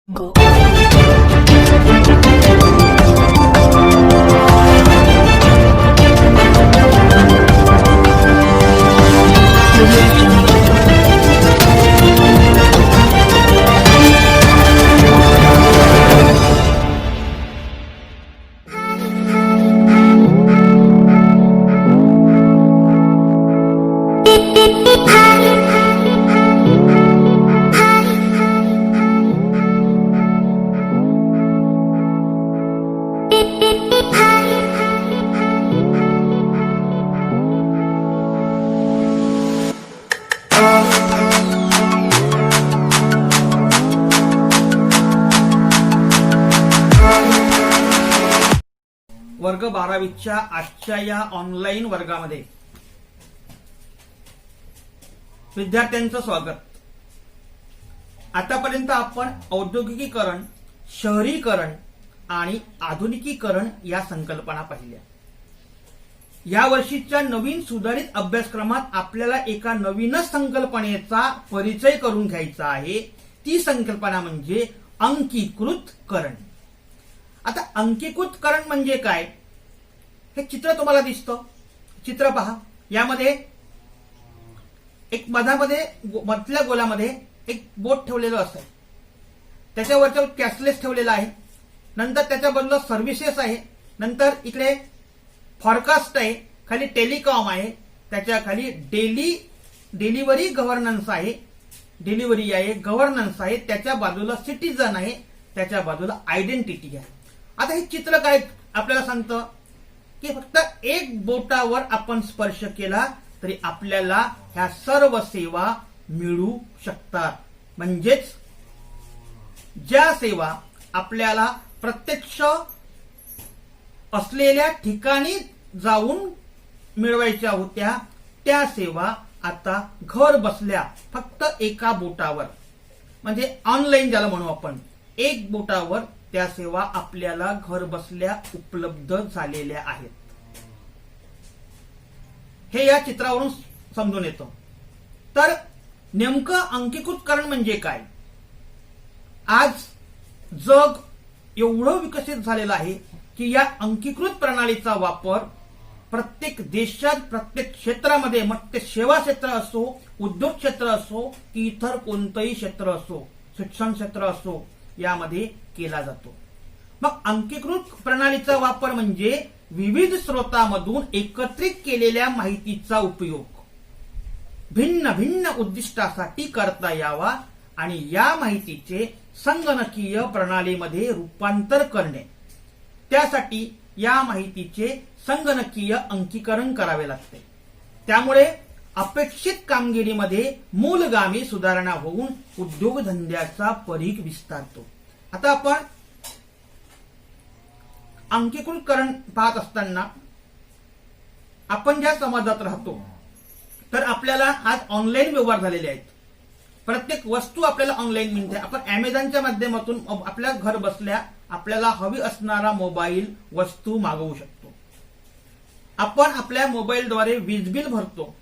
Go. वर्ग 12वीच्या आजच्या या ऑनलाईन वर्गामध्ये विद्यार्थ्यांचं स्वागत. आतापर्यंत आपण औद्योगिकीकरण, शहरीकरण आणि आधुनिकीकरण या संकल्पना पाहिल्या. या वर्षीच्या नवीन सुधारित अभ्यासक्रमात आपल्याला एका नवीनच संकल्पनेचा परिचय करून घ्यायचा आहे. ती संकल्पना म्हणजे अंकीकृतकरण. आता अंकीकृतकरण म्हणजे काय? हे चित्र तुम्हाला दिसतं. चित्र पहा. यामध्ये एक मधल्या गोलामध्ये एक बोट ठेवलेलं असतं. त्याच्यावरच्या कॅशलेस ठेवलेला आहे. नंतर त्याच्या बाजूला सर्व्हिसेस आहे. नंतर इकडे फॉरकास्ट आहे. खाली टेलिकॉम आहे. त्याच्या खाली डिलिव्हरी गव्हर्नन्स आहे. डिलिव्हरी आहे, गव्हर्नन्स आहे. त्याच्या बाजूला सिटीजन आहे. त्याच्या बाजूला आयडेंटिटी आहे. आता हे चित्र काय आपल्याला सांगतं की फक्त एक बोटावर आपण स्पर्श केला तरी आपल्याला ह्या सर्व सेवा मिळू शकतात. म्हणजेच ज्या सेवा आपल्याला प्रत्यक्ष असलेल्या ठिकाणी जाऊन मिळवायच्या होत्या त्या सेवा आता घर बसल्या फक्त एका बोटावर, म्हणजे ऑनलाईन ज्याला म्हणू आपण, एक बोटावर त्या सेवा आपल्याला घर बसल्या उपलब्ध झालेल्या आहेत. हे या चित्रावरून समजून येतं. तर नेमकं अंकीकृतकरण म्हणजे काय? आज जग एवढं विकसित झालेलं आहे की या अंकीकृत प्रणालीचा वापर प्रत्येक देशात, प्रत्येक क्षेत्रामध्ये, मग ते सेवा क्षेत्र असो, उद्योग क्षेत्र असो की इतर कोणतंही क्षेत्र असो, शिक्षण क्षेत्र असो, यामध्ये केला जातो. मग अंकीकृत प्रणालीचा वापर म्हणजे विविध स्रोतांमधून एकत्रित केलेल्या माहितीचा उपयोग भिन्न भिन्न उद्दिष्टासाठी करता यावा आणि या माहितीचे संगणकीय प्रणालीमध्ये रूपांतर करणे. त्यासाठी या माहितीचे संगणकीय अंकीकरण करावे लागते. त्यामुळे अपेक्षित कामगिरीमध्ये मूलगामी सुधारणा होऊन उद्योगधंद्याचा परीघ विस्तारतो. आता आपण अंकीकृतकरण पाहत असताना आपण ज्या समाजात राहतो तर आपल्याला आज ऑनलाईन व्यवहार झालेले आहेत. प्रत्येक वस्तू आपल्याला ऑनलाईन मिळते. आपण अमेझॉनच्या माध्यमातून आपल्या घर बसल्या आपल्याला हवी असणारा मोबाईल वस्तू मागवू शकतो. आपण आपल्या मोबाईलद्वारे वीज बिल भरतो,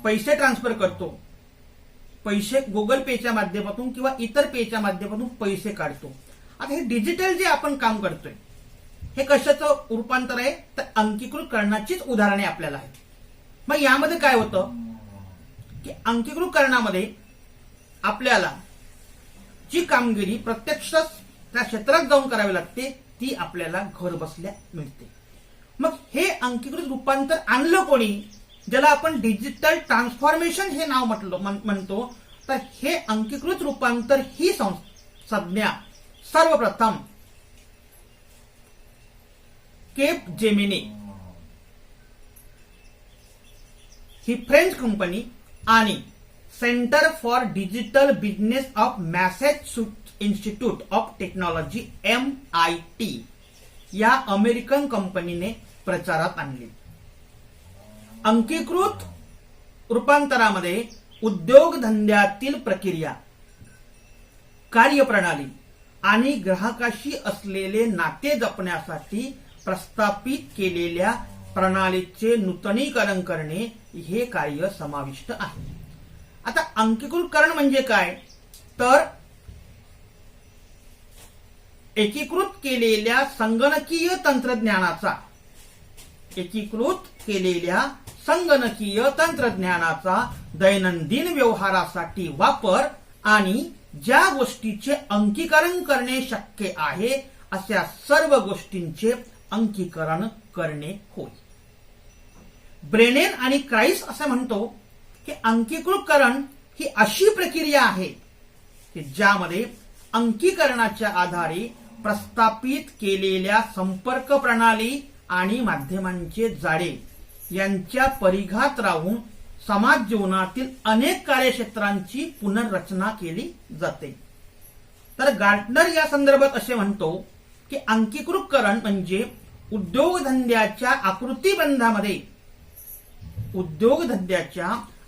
पैसे ट्रान्सफर करतो, पैसे गुगल पेच्या माध्यमातून किंवा इतर पेच्या माध्यमातून पैसे काढतो. आता हे डिजिटल जे आपण काम करतोय हे कशाचं रूपांतर आहे? तर अंकीकृतकरणाचीच उदाहरणे आपल्याला आहेत. मग यामध्ये काय होतं की अंकीकृतकरणामध्ये आपल्याला जी कामगिरी प्रत्यक्ष त्या क्षेत्रात जाऊन करावी लागते ती आपल्याला घर बसल्या मिळते. मग हे अंकीकृत रूपांतर आणलं कोणी? ज्याला आपण डिजिटल ट्रान्सफॉर्मेशन हे नाव म्हणतो. तर हे अंकीकृत रूपांतर ही संज्ञा सर्वप्रथम केप जेमिनी ही फ्रेंच कंपनी आणि centre for digital business of Massachusetts institute of technology MIT या अमेरिकन कंपनीने प्रचारात आणली. अंकीकृत रूपांतरामध्ये उद्योगधंद्यातील प्रक्रिया, कार्यप्रणाली आणि ग्राहकाशी असलेले नाते जपण्यासाठी प्रस्थापित केलेल्या प्रणालीचे नूतनीकरण करणे हे कार्य समाविष्ट आहे. आता अंकीकृतकरण म्हणजे काय? तर एकीकृत केलेल्या संगणकीय तंत्रज्ञानाचा दैनंदिन व्यवहारासाठी वापर आणि ज्या गोष्टीचे अंकीकरण करणे शक्य आहे अशा सर्व गोष्टींचे अंकीकरण करणे होय. ब्रेनेन आणि क्राइस असं म्हणतो की अंकीकृतकरण ही अशी प्रक्रिया आहे की ज्यामध्ये अंकीकरणाच्या आधारे प्रस्थापित केलेल्या संपर्क प्रणाली आणि माध्यमांचे जाळे यांच्या परिघात राहून समाज जीवनातील अनेक कार्यक्षेत्रांची पुनर्रचना केली जाते. तर गार्टनर या संदर्भात असे म्हणतो की अंकीकृतकरण म्हणजे उद्योगधंद्याच्या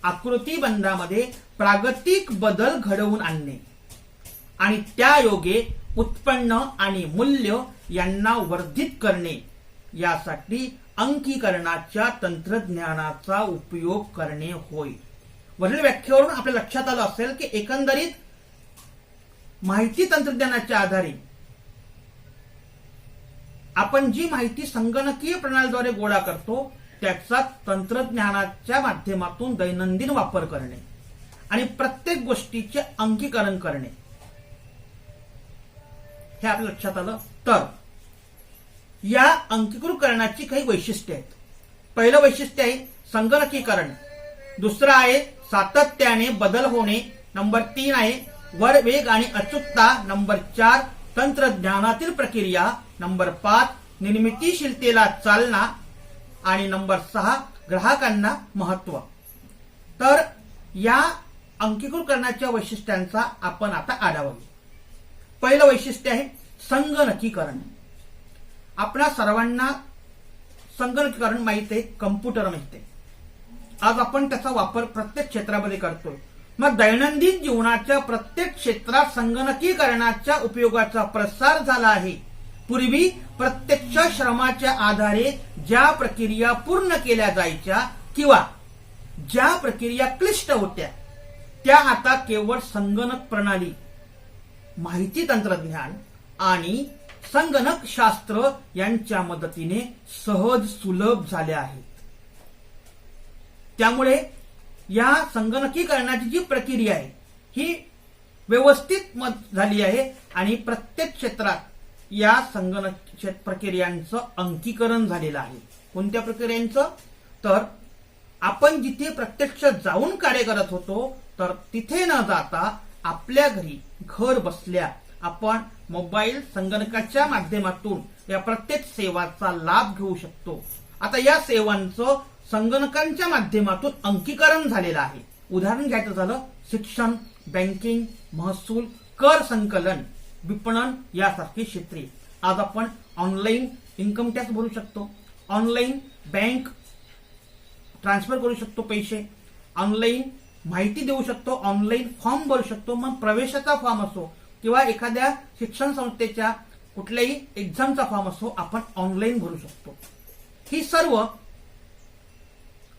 आकृतीबंधामध्ये प्रागतिक बदल घडवून आणणे आणि त्यायोगे उत्पन्न आणि मूल्य यांना वर्धित करणे यासाठी अंकीकरणाच्या तंत्रज्ञानाचा उपयोग करणे होय. वरील व्याख्येवरून आपल्या लक्षात आलं असेल की एकंदरीत माहिती तंत्रज्ञानाच्या आधारे आपण जी माहिती संगणकीय प्रणालीद्वारे गोळा करतो त्याचा तंत्रज्ञानाच्या माध्यमातून दैनंदिन वापर करणे आणि प्रत्येक गोष्टीचे अंकीकरण करणे हे आपल्या लक्षात आलं. तर या अंकीकृतकरणाची काही वैशिष्ट्ये आहेत. पहिलं वैशिष्ट्य आहे संगणकीकरण, दुसरं आहे सातत्याने बदल होणे, नंबर 3 आहे वेग आणि अचूकता, नंबर 4 तंत्रज्ञानातील प्रक्रिया, नंबर 5 निर्मितीशीलतेला चालना आणि नंबर 6 ग्राहकांना महत्व. तर या अंकीकृतकरणाच्या वैशिष्ट्यांचा आपण आता आढावा घेऊ. पहिलं वैशिष्ट्य आहे संगणकीकरण. आपल्या सर्वांना संगणकीकरण माहित आहे, कम्प्युटर माहित आहे. आज आपण त्याचा वापर प्रत्येक क्षेत्रामध्ये करतोय. मग दैनंदिन जीवनाच्या प्रत्येक क्षेत्रात संगणकीकरणाच्या उपयोगाचा प्रसार झाला आहे. पूर्वी प्रत्यक्ष श्रमाच्या आधारे ज्या प्रक्रिया पूर्ण केल्या जायच्या किंवा ज्या प्रक्रिया क्लिष्ट होत्या त्या आता केवळ संगणक प्रणाली, माहिती तंत्रज्ञान आणि संगणक शास्त्र यांच्या मदतीने सहज सुलभ झाल्या आहेत. त्यामुळे या संगणकीकरणाची जी प्रक्रिया आहे ही व्यवस्थित झाली आहे आणि प्रत्येक क्षेत्रात या संगणक प्रक्रियांचं अंकीकरण झालेलं आहे. कोणत्या प्रक्रियांचं? तर आपण जिथे प्रत्यक्ष जाऊन कार्य करत होतो तर तिथे न जाता आपल्या घरी घर बसल्या आपण मोबाईल संगणकाच्या माध्यमातून या प्रत्येक सेवाचा लाभ घेऊ शकतो. आता या सेवांचं संगणकांच्या माध्यमातून अंकीकरण झालेलं आहे. उदाहरण घ्यायचं झालं शिक्षण, बँकिंग, महसूल, कर संकलन, विपणन यासारखी क्षेत्रे. आज आपण ऑनलाईन इन्कम टॅक्स भरू शकतो, ऑनलाईन बँक ट्रान्सफर करू शकतो पैसे, ऑनलाईन माहिती देऊ शकतो, ऑनलाईन फॉर्म भरू शकतो. मग प्रवेशाचा फॉर्म असो किंवा एखाद्या शिक्षण संस्थेच्या कुठल्याही एक्झामचा फॉर्म असो आपण ऑनलाईन भरू शकतो. ही सर्व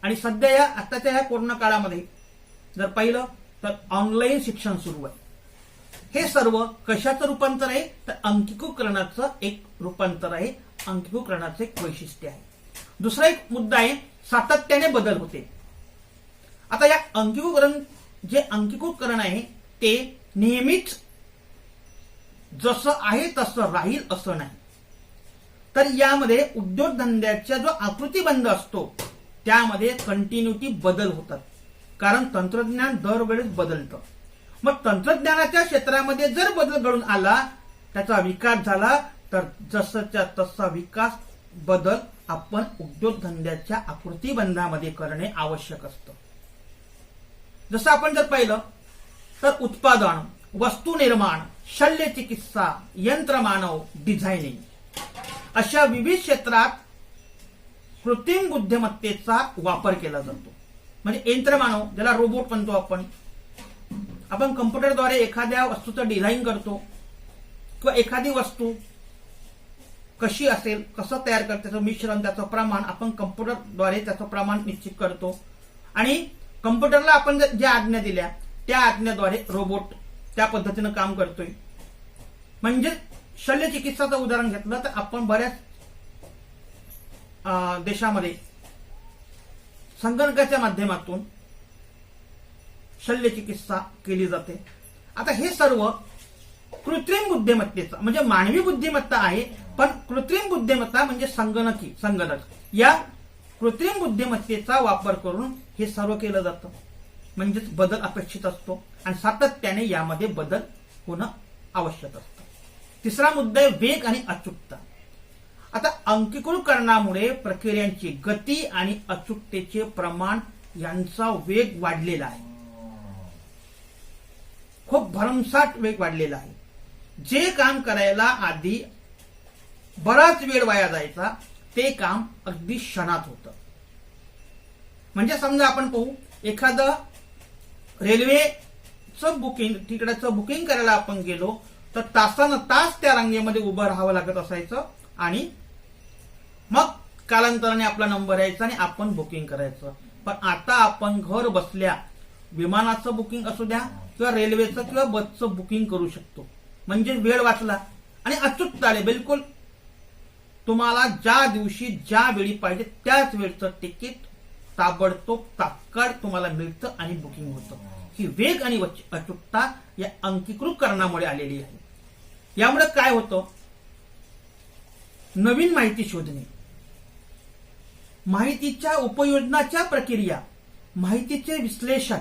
आणि सध्या या आताच्या या कोरोना काळामध्ये जर पाहिलं तर ऑनलाईन शिक्षण सुरू आहे. हे सर्व कशाचं रूपांतर आहे तर अंकीकृतकरणाचं एक रूपांतर आहे, अंकीकृतकरणाचं एक वैशिष्ट्य आहे. दुसरा एक मुद्दा आहे सातत्याने बदल होते. आता या अंकीकृतकरण आहे ते नेहमीच जसं आहे तसं राहील असं नाही. तर यामध्ये उद्योगधंद्याचा जो आकृतीबंध असतो त्यामध्ये कंटिन्युटी बदल होतात, कारण तंत्रज्ञान दरवेळेस बदलतं. मग तंत्रज्ञानाच्या क्षेत्रामध्ये जर बदल घडून आला, त्याचा विकास झाला, तर जसंच्या तसा विकास बदल आपण उद्योगधंद्याच्या आकृतीबंधामध्ये करणे आवश्यक असतं. जसं आपण जर पाहिलं तर उत्पादन, वस्तू निर्माण, शल्यचिकित्सा, यंत्रमानव, डिझायनिंग अशा विविध क्षेत्रात कृत्रिम बुद्धिमत्तेचा वापर केला जातो. म्हणजे यंत्रमानव ज्याला रोबोट म्हणतो आपण कम्प्युटरद्वारे एखाद्या वस्तूचं डिझाईन करतो किंवा एखादी वस्तू कशी असेल, कसं तयार करतो, त्याचं मिश्रण, त्याचं प्रमाण आपण कम्प्युटरद्वारे त्याचं प्रमाण निश्चित करतो आणि कम्प्युटरला आपण ज्या आज्ञा दिल्या त्या आज्ञेद्वारे रोबोट त्या पद्धतीनं काम करतोय. म्हणजे शल्यचिकित्साचं उदाहरण घेतलं तर आपण बऱ्याच देशामध्ये संगणकाच्या माध्यमातून शल्यचिकित्सा केली जाते. आता हे सर्व कृत्रिम बुद्धिमत्तेचा म्हणजे मानवी बुद्धिमत्ता आहे, पण कृत्रिम बुद्धिमत्ता म्हणजे संगणक या कृत्रिम बुद्धिमत्तेचा वापर करून हे सर्व केलं जातं. म्हणजेच बदल अपेक्षित असतो आणि सातत्याने यामध्ये बदल होणं आवश्यक असतं. तिसरा मुद्दा आहे वेग आणि अचूकता. आता अंकीकृतकरणामुळे प्रक्रियांची गती आणि अचूकतेचे प्रमाण यांचा वेग वाढलेला आहे. खूप भरमसाठ वेग वाढलेला आहे. जे काम करायला आधी बराच वेळ वाया जायचा ते काम अगदी क्षणात होतं. म्हणजे समजा आपण पाहू, एखादं रेल्वेचं बुकिंग तिकिटाचं बुकिंग करायला आपण गेलो तर तासानं तास त्या रांगेमध्ये उभं राहावं लागत असायचं आणि मग कालांतराने आपला नंबर यायचा आणि आपण बुकिंग करायचं. पण आता आपण घर बसल्या विमानाचं बुकिंग असू द्या किंवा रेल्वेचं किंवा बसचं बुकिंग करू शकतो. म्हणजे वेळ वाचला आणि अचूकता आले. बिलकुल तुम्हाला ज्या दिवशी ज्या वेळी पाहिजे त्याच वेळचं तिकीट ताबडतोब तात्काळ तुम्हाला मिळतं आणि बुकिंग होतं. ही वेग आणि अचूकता या अंकीकृतकरणामुळे आलेली आहे. यामुळे काय होतं, नवीन माहिती शोधणे, माहितीच्या उपयोजनाच्या प्रक्रिया, माहितीचे विश्लेषण,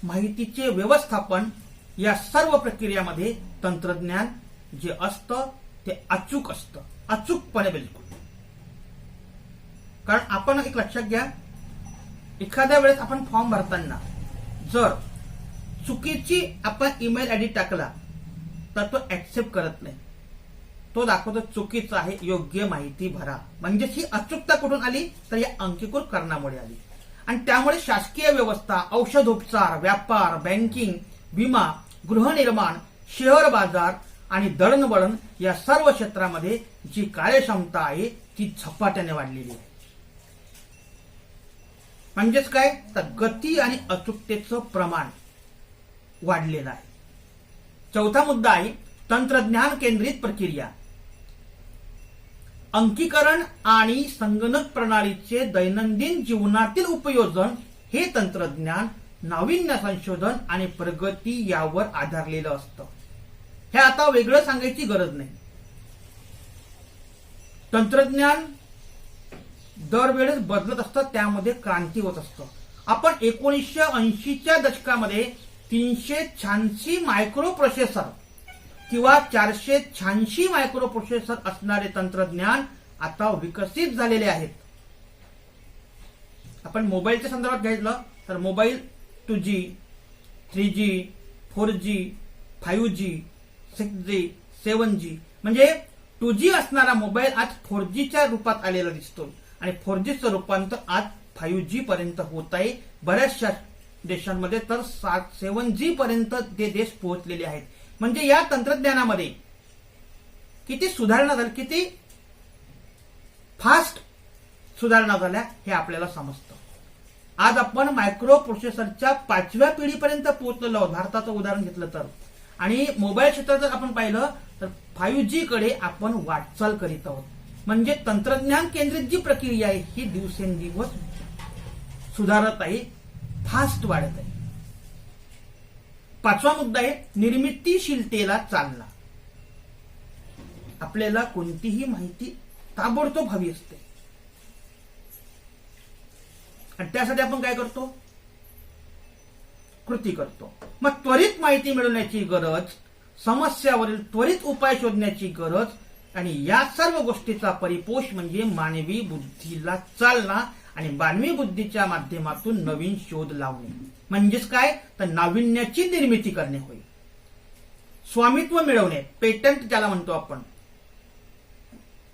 माहितीचे व्यवस्थापन या सर्व प्रक्रियामध्ये तंत्रज्ञान जे असतं ते अचूक असतं, अचूकपणे बिलकुल. कारण आपण एक लक्षात घ्या, एखाद्या वेळेस आपण फॉर्म भरताना जर चुकीची आपण ईमेल आयडी टाकला तर तो ऍक्सेप्ट करत नाही. तो दाखवतो चुकीचा आहे, योग्य माहिती भरा. म्हणजे ही अचूकता कुठून आली तर या अंकीकृतकरणामुळे आली. आणि त्यामुळे शासकीय व्यवस्था, औषधोपचार, व्यापार, बँकिंग, विमा, गृहनिर्माण, शेअर बाजार आणि दळणवळण या सर्व क्षेत्रामध्ये जी कार्यक्षमता आहे ती झपाट्याने वाढलेली आहे. म्हणजेच काय तर गती आणि अचूकतेचं प्रमाण वाढलेलं आहे. चौथा मुद्दा आहे तंत्रज्ञान केंद्रित प्रक्रिया. अंकीकरण आणि संगणक प्रणालीचे दैनंदिन जीवनातील उपयोजन हे तंत्रज्ञान नाविन्य संशोधन आणि प्रगती यावर आधारलेलं असतं. हे आता वेगळं सांगायची गरज नाही. तंत्रज्ञान दरवेळेस बदलत असतं, त्यामध्ये क्रांती होत असतं. आपण 1980च्या दशकामध्ये 386 मायक्रो प्रोसेसर किंवा 486 मायक्रो प्रोसेसर असणारे तंत्रज्ञान आता विकसित झालेले आहेत. आपण मोबाईलच्या संदर्भात घ्यायचं तर mobile 2G, 3G, 4G, 5G, 6G, 7G म्हणजे 2G असणारा मोबाईल आज 4Gच्या रूपात आलेला दिसतो आणि 4Gचं रूपांतर आज 5G पर्यंत होत आहे. बऱ्याचशा देशांमध्ये तर 7G पर्यंत ते देश पोहोचलेले आहेत. म्हणजे या तंत्रज्ञानामध्ये किती सुधारणा झाली, किती फास्ट सुधारणा झाल्या हे आपल्याला समजतं. आज आपण मायक्रो प्रोसेसरच्या 5व्या पिढीपर्यंत पोहोचलेलो आहोत भारताचं उदाहरण घेतलं तर. आणि मोबाईल क्षेत्रात जर आपण पाहिलं तर 5G कडे आपण वाटचाल करीत आहोत. म्हणजे तंत्रज्ञान केंद्रित जी प्रक्रिया आहे ही दिवसेंदिवस सुधारत आहे, फास्ट वाढत आहे. पाचवा मुद्दा आहे निर्मितीशीलतेला चालना. आपल्याला कोणतीही माहिती ताबडतोब हवी असते आणि त्यासाठी आपण काय करतो, कृती करतो. मग त्वरित माहिती मिळवण्याची गरज, समस्यावरील त्वरित उपाय शोधण्याची गरज आणि या सर्व गोष्टीचा परिपोष म्हणजे मानवी बुद्धीला चालना आणि मानवी बुद्धीच्या माध्यमातून नवीन शोध लावणे. म्हणजेच काय तर नाविन्याची निर्मिती करणे होय. स्वामित्व मिळवणे, पेटंट ज्याला म्हणतो आपण,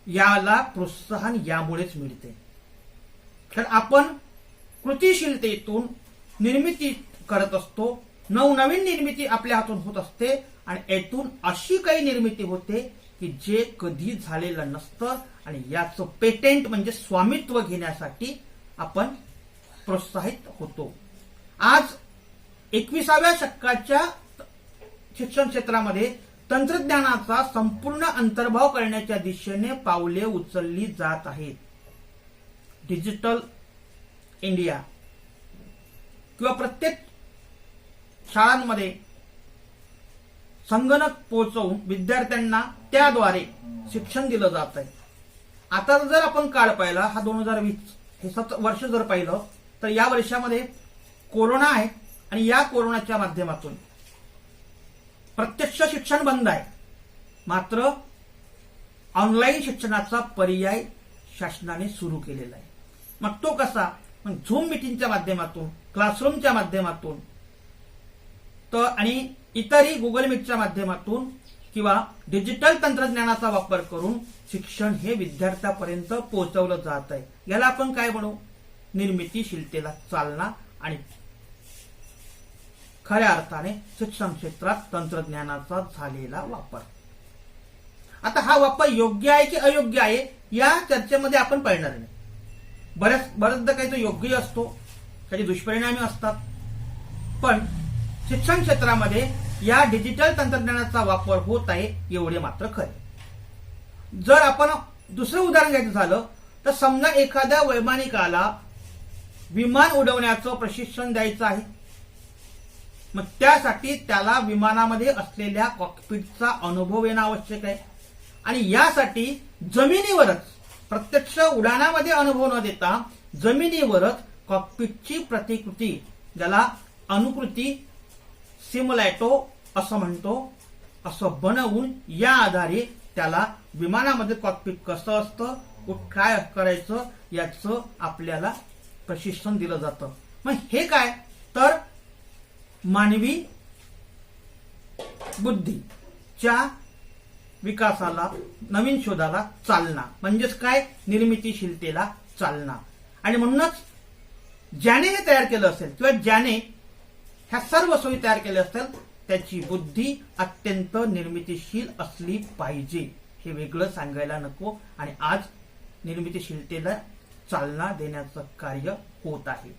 याला प्रोत्साहन यामुळेच मिळते. तर आपण कृतीशीलतेतून निर्मिती करत असतो, नवनवीन निर्मिती आपल्या हातून होत असते आणि यातून अशी काही निर्मिती होते की जे कधी झालेलं नसतं आणि याचं पेटेंट म्हणजे स्वामित्व घेण्यासाठी आपण प्रोत्साहित होतो. आज 21व्या शतकाच्या शिक्षण क्षेत्रामध्ये तंत्रज्ञानाचा संपूर्ण अंतर्भाव करण्याच्या दिशेने पावले उचलली जात आहेत. डिजिटल इंडिया किंवा प्रत्येक शाळांमध्ये संगणक पोहोचवून विद्यार्थ्यांना त्याद्वारे शिक्षण दिलं जात आहे. आता जर आपण काळ पाहिला, हा 2020 हे वर्ष जर पाहिलं तर या वर्षामध्ये कोरोना आहे आणि या कोरोनाच्या माध्यमातून प्रत्यक्ष शिक्षण बंद आहे, मात्र ऑनलाईन शिक्षणाचा पर्याय शासनाने सुरू केलेला आहे. मग तो कसा? मग झूम मीटिंगच्या माध्यमातून, क्लासरूमच्या माध्यमातून तर आणि इतरही गुगल मीटच्या माध्यमातून किंवा डिजिटल तंत्रज्ञानाचा वापर करून शिक्षण हे विद्यार्थ्यापर्यंत पोहोचवलं जात आहे. याला आपण काय म्हणू? निर्मितीशीलतेला चालना आणि खऱ्या अर्थाने शिक्षण क्षेत्रात तंत्रज्ञानाचा झालेला वापर. आता हा वापर योग्य आहे की अयोग्य आहे या चर्चेमध्ये आपण पडणार नाही. बऱ्याचदा काही तो योग्य असतो, काही दुष्परिणामी असतात, पण शिक्षण क्षेत्रामध्ये या डिजिटल तंत्रज्ञानाचा वापर होत आहे एवढे मात्र खरे. जर आपण दुसरं उदाहरण घ्यायचं झालं तर समजा एखाद्या वैमानिकाला विमान उडवण्याचं प्रशिक्षण द्यायचं आहे. मग त्यासाठी त्याला विमानामध्ये असलेल्या कॉकपिटचा अनुभव येणं आवश्यक आहे आणि यासाठी जमिनीवरच, प्रत्यक्ष उडाणामध्ये अनुभव न देता जमिनीवरच कॉकपिटची प्रतिकृती, ज्याला अनुकृती सिम्युलेटो असं म्हणतो, असं बनवून या आधारे त्याला विमानामध्ये कॉकपिट कसं असतं, काय करायचं याचं आपल्याला प्रशिक्षण दिलं जातं. मग हे काय तर मानवी बुद्धीच्या विकासाला, नवीन शोधाला चालना, म्हणजेच काय? निर्मितीशीलतेला चालना. आणि म्हणूनच ज्याने हे तयार केलं असेल किंवा ज्याने ह्या सर्व सोयी तयार केल्या असतील त्याची बुद्धी अत्यंत निर्मितीशील असली पाहिजे. हे वेगळं सांगायला नको. आणि आज निर्मितीशीलतेला चालना देण्याचं कार्य होत आहे.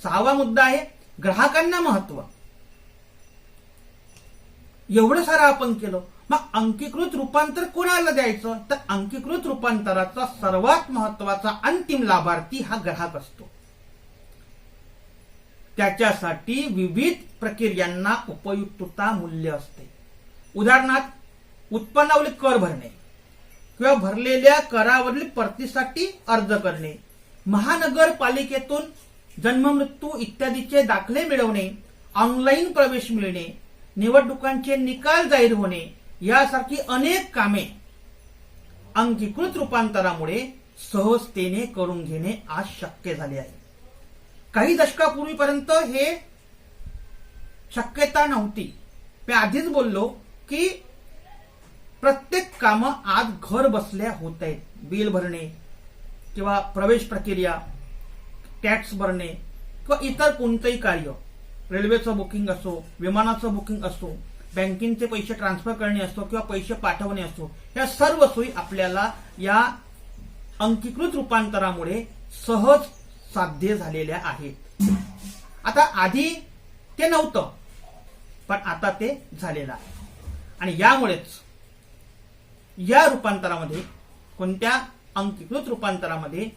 6वा मुद्दा आहे ग्राहकांना महत्व. एवढं सारं आपण केलं, मग अंकीकृत रूपांतर कोणाला द्यायचं? तर अंकीकृत रूपांतराचा सर्वात महत्वाचा अंतिम लाभार्थी हा ग्राहक असतो. त्याच्यासाठी विविध प्रक्रियांना उपयुक्तता मूल्य असते. उदाहरणार्थ उत्पन्नावरील कर भरणे किंवा भरलेल्या करावरील परतीसाठी अर्ज करणे, महानगरपालिकेतून जन्ममृत्यू इत्यादीचे दाखले मिळवणे, ऑनलाईन प्रवेश मिळणे, निवडणुकांचे निकाल जाहीर होणे यासारखी अनेक कामे अंकीकृत रूपांतरामुळे सहजतेने करून घेणे आज शक्य झाले आहे. काही दशकापूर्वीपर्यंत हे शक्यता नव्हती. मी आधीच बोललो की प्रत्येक कामं आज घर बसल्या होत आहेत. बिल भरणे किंवा प्रवेश प्रक्रिया, टॅक्स भरणे किंवा इतर कोणतेही कार्य, रेल्वेचं बुकिंग असो, विमानाचं बुकिंग असो, बँकेचे पैसे ट्रान्सफर करणे असो किंवा पैसे पाठवणे असो, या सर्व सोयी आपल्याला या अंकीकृत रूपांतरामुळे सहज साध्य झालेल्या आहेत. आता आधी ते नव्हतं, पण आता ते झालेलं आहे. आणि यामुळेच या रूपांतरामध्ये, कोणत्या अंकीकृत रूपांतरामध्ये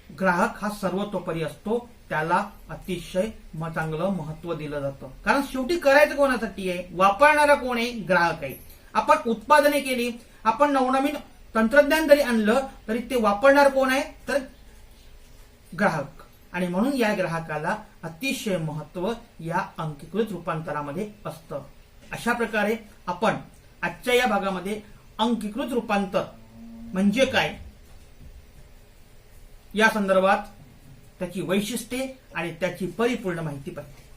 ग्राहक हा सर्वतोपरी असतो, त्याला अतिशय चांगलं महत्व दिलं जातं. कारण शेवटी करायचं कोणासाठी आहे? वापरणारा कोण आहे? ग्राहक आहे. आपण उत्पादने केली, आपण नवनवीन तंत्रज्ञान जरी आणलं तरी ते वापरणार कोण आहे? तर ग्राहक. आणि म्हणून या ग्राहकाला अतिशय महत्व या अंकीकृत रूपांतरामध्ये असतं. अशा प्रकारे आपण आजच्या या भागामध्ये अंकीकृत रूपांतर म्हणजे काय या संदर्भात त्याची वैशिष्ट्ये आणि त्याची परिपूर्ण माहिती पाहिली.